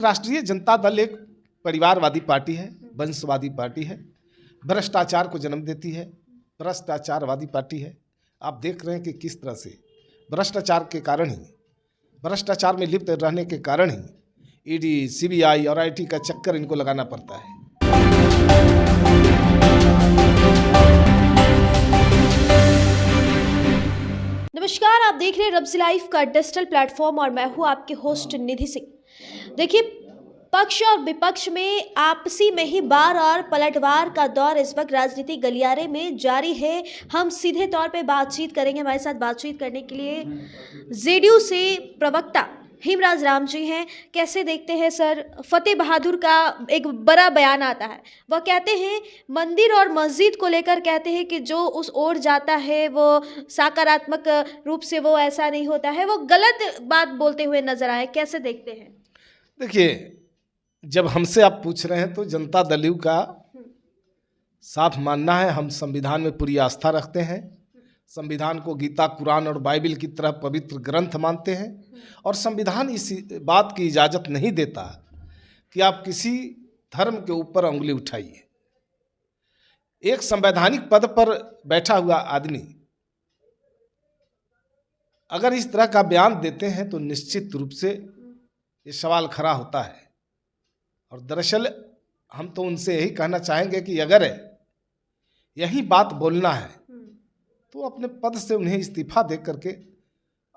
राष्ट्रीय जनता दल एक परिवारवादी पार्टी है, वंशवादी पार्टी है, भ्रष्टाचार को जन्म देती है, भ्रष्टाचारवादी पार्टी है। आप देख रहे हैं कि किस तरह से भ्रष्टाचार के कारण ही, भ्रष्टाचार में लिप्त रहने के कारण ही ईडी, सीबीआई और आईटी का चक्कर इनको लगाना पड़ता है। नमस्कार, आप देख रहे हैं रब्ज़ लाइफ का डिजिटल प्लेटफॉर्म और मैं हूं आपके होस्ट निधि सिंह। देखिए, पक्ष और विपक्ष में आपसी में ही बार और पलटवार का दौर इस वक्त राजनीति गलियारे में जारी है। हम सीधे तौर पे बातचीत करेंगे। हमारे साथ बातचीत करने के लिए जेडीयू से प्रवक्ता हेमराज राम जी हैं। कैसे देखते हैं सर, फतेह बहादुर का एक बड़ा बयान आता है। वह कहते हैं मंदिर और मस्जिद को लेकर, कहते हैं कि जो उस ओर जाता है वो सकारात्मक रूप से वो ऐसा नहीं होता है, वो गलत बात बोलते हुए नजर आए। कैसे देखते हैं? देखिए, जब हमसे आप पूछ रहे हैं तो जनता दल का साफ मानना है, हम संविधान में पूरी आस्था रखते हैं, संविधान को गीता, कुरान और बाइबल की तरह पवित्र ग्रंथ मानते हैं और संविधान इस बात की इजाज़त नहीं देता कि आप किसी धर्म के ऊपर उंगली उठाइए। एक संवैधानिक पद पर बैठा हुआ आदमी अगर इस तरह का बयान देते हैं तो निश्चित रूप से ये सवाल खड़ा होता है। और दरअसल हम तो उनसे यही कहना चाहेंगे कि अगर यही बात बोलना है तो अपने पद से उन्हें इस्तीफा दे करके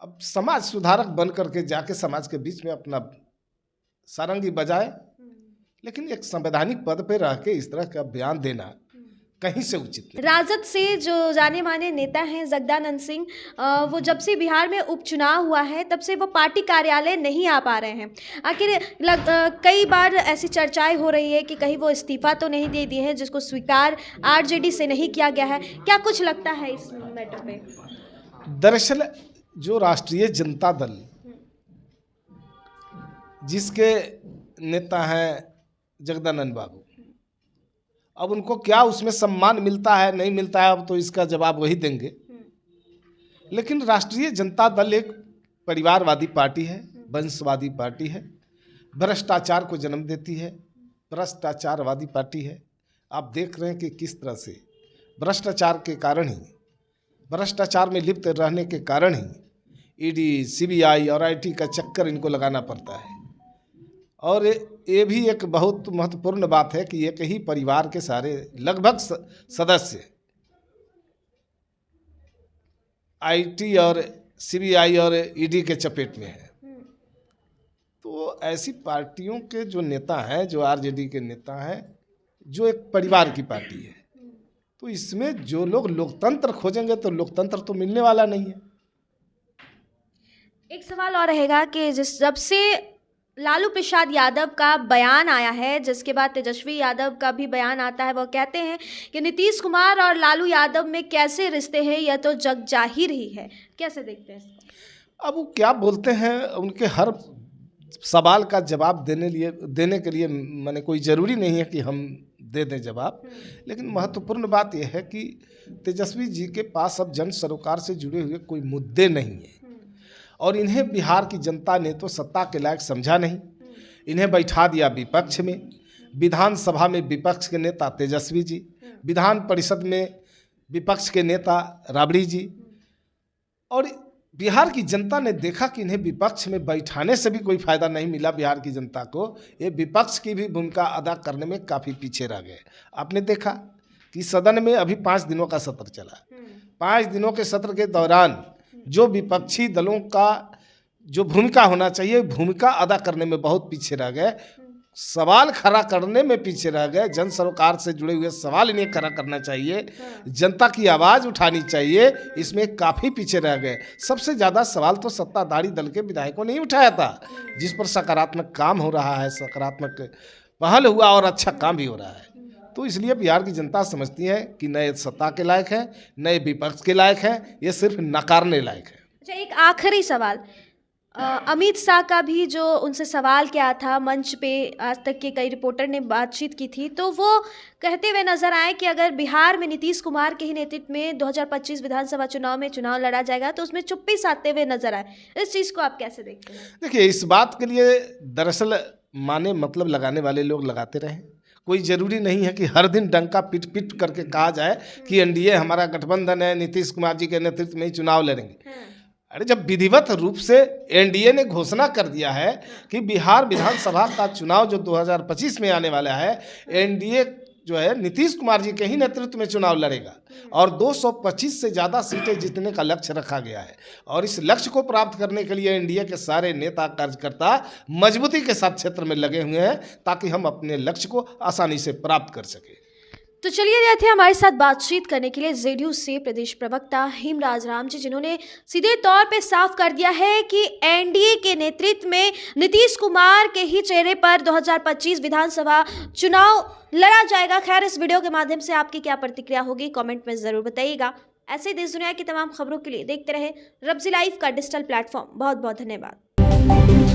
अब समाज सुधारक बन करके जाके समाज के बीच में अपना सारंगी बजाए, लेकिन एक संवैधानिक पद पे रह के इस तरह का बयान देना कहीं से उचित नहीं। राजद से जो जाने माने नेता हैं जगदानंद सिंह, वो जब से बिहार में उपचुनाव हुआ है तब से वो पार्टी कार्यालय नहीं आ पा रहे हैं। आखिर कई बार ऐसी चर्चाएं हो रही है कि कहीं वो इस्तीफा तो नहीं दे दिए हैं, जिसको स्वीकार आरजेडी से नहीं किया गया है। क्या कुछ लगता है इस मैटर पे? दरअसल जो राष्ट्रीय जनता दल जिसके नेता हैं जगदानंद बाबू, अब उनको क्या उसमें सम्मान मिलता है नहीं मिलता है, अब तो इसका जवाब वही देंगे। लेकिन राष्ट्रीय जनता दल एक परिवारवादी पार्टी है, वंशवादी पार्टी है, भ्रष्टाचार को जन्म देती है, भ्रष्टाचारवादी पार्टी है। आप देख रहे हैं कि किस तरह से भ्रष्टाचार के कारण ही, भ्रष्टाचार में लिप्त रहने के कारण ही ईडी, सीबीआई और आईटी का चक्कर इनको लगाना पड़ता है। और ये भी एक बहुत महत्वपूर्ण बात है कि एक ही परिवार के सारे लगभग सदस्य आईटी और सीबीआई और ईडी के चपेट में है। तो ऐसी पार्टियों के जो नेता हैं, जो आरजेडी के नेता हैं, जो एक परिवार की पार्टी है, तो इसमें जो लोग लोकतंत्र खोजेंगे तो लोकतंत्र तो मिलने वाला नहीं है। एक सवाल और रहेगा कि जब से लालू प्रसाद यादव का बयान आया है, जिसके बाद तेजस्वी यादव का भी बयान आता है, वो कहते हैं कि नीतीश कुमार और लालू यादव में कैसे रिश्ते हैं यह तो जग जाहिर ही है। कैसे देखते हैं इसको? अब वो क्या बोलते हैं, उनके हर सवाल का जवाब देने के लिए माने कोई ज़रूरी नहीं है कि हम दे दें जवाब। लेकिन महत्वपूर्ण बात यह है कि तेजस्वी जी के पास अब जन सरोकार से जुड़े हुए कोई मुद्दे नहीं हैं और इन्हें बिहार की जनता ने तो सत्ता के लायक समझा नहीं। इन्हें बैठा दिया विपक्ष में, विधानसभा में विपक्ष के नेता तेजस्वी जी, विधान परिषद में विपक्ष के नेता राबड़ी जी, और बिहार की जनता ने देखा कि इन्हें विपक्ष में बैठाने से भी कोई फायदा नहीं मिला। बिहार की जनता को ये विपक्ष की भी भूमिका अदा करने में काफ़ी पीछे रह गए। आपने देखा कि सदन में अभी 5 दिनों का सत्र चला, 5 दिनों के सत्र के दौरान जो विपक्षी दलों का जो भूमिका होना चाहिए, भूमिका अदा करने में बहुत पीछे रह गए, सवाल खड़ा करने में पीछे रह गए। जन सरोकार से जुड़े हुए सवाल इन्हें खड़ा करना चाहिए, जनता की आवाज़ उठानी चाहिए, इसमें काफ़ी पीछे रह गए। सबसे ज़्यादा सवाल तो सत्ताधारी दल के विधायकों ने ही उठाया था, जिस पर सकारात्मक काम हो रहा है, सकारात्मक पहल हुआ और अच्छा काम भी हो रहा है। तो इसलिए बिहार की जनता समझती है कि नए सत्ता के लायक हैं, नए विपक्ष के लायक हैं, ये सिर्फ नकारने लायक है। अच्छा, एक आखिरी सवाल, अमित शाह का भी जो उनसे सवाल किया था मंच पे, आज तक के कई रिपोर्टर ने बातचीत की थी, तो वो कहते हुए नजर आए कि अगर बिहार में नीतीश कुमार के ही नेतृत्व में 2025 विधानसभा चुनाव में चुनाव लड़ा जाएगा तो उसमें चुप्पी साधते हुए नजर आए। इस चीज़ को आप कैसे देखते हैं? देखिए, इस बात के लिए दरअसल माने मतलब लगाने वाले लोग लगाते रहें। कोई ज़रूरी नहीं है कि हर दिन डंका पिट पिट करके कहा जाए कि एनडीए हमारा गठबंधन है, नीतीश कुमार जी के नेतृत्व में ही चुनाव लड़ेंगे। अरे जब विधिवत रूप से एनडीए ने घोषणा कर दिया है कि बिहार विधानसभा का चुनाव जो 2025 में आने वाला है, एनडीए जो है नीतीश कुमार जी के ही नेतृत्व में चुनाव लड़ेगा और 225 से ज़्यादा सीटें जीतने का लक्ष्य रखा गया है। और इस लक्ष्य को प्राप्त करने के लिए एनडीए के सारे नेता कार्यकर्ता मजबूती के साथ क्षेत्र में लगे हुए हैं ताकि हम अपने लक्ष्य को आसानी से प्राप्त कर सकें। तो चलिए ये थे हमारे साथ बातचीत करने के लिए जेडीयू से प्रदेश प्रवक्ता हेमराज राम जी, जिन्होंने सीधे तौर पे साफ कर दिया है कि एनडीए के नेतृत्व में नीतीश कुमार के ही चेहरे पर 2025 विधानसभा चुनाव लड़ा जाएगा। खैर, इस वीडियो के माध्यम से आपकी क्या प्रतिक्रिया होगी कमेंट में ज़रूर बताइएगा। ऐसे ही देश दुनिया की तमाम खबरों के लिए देखते रहे रब्ज़ी लाइव का डिजिटल प्लेटफॉर्म। बहुत बहुत धन्यवाद।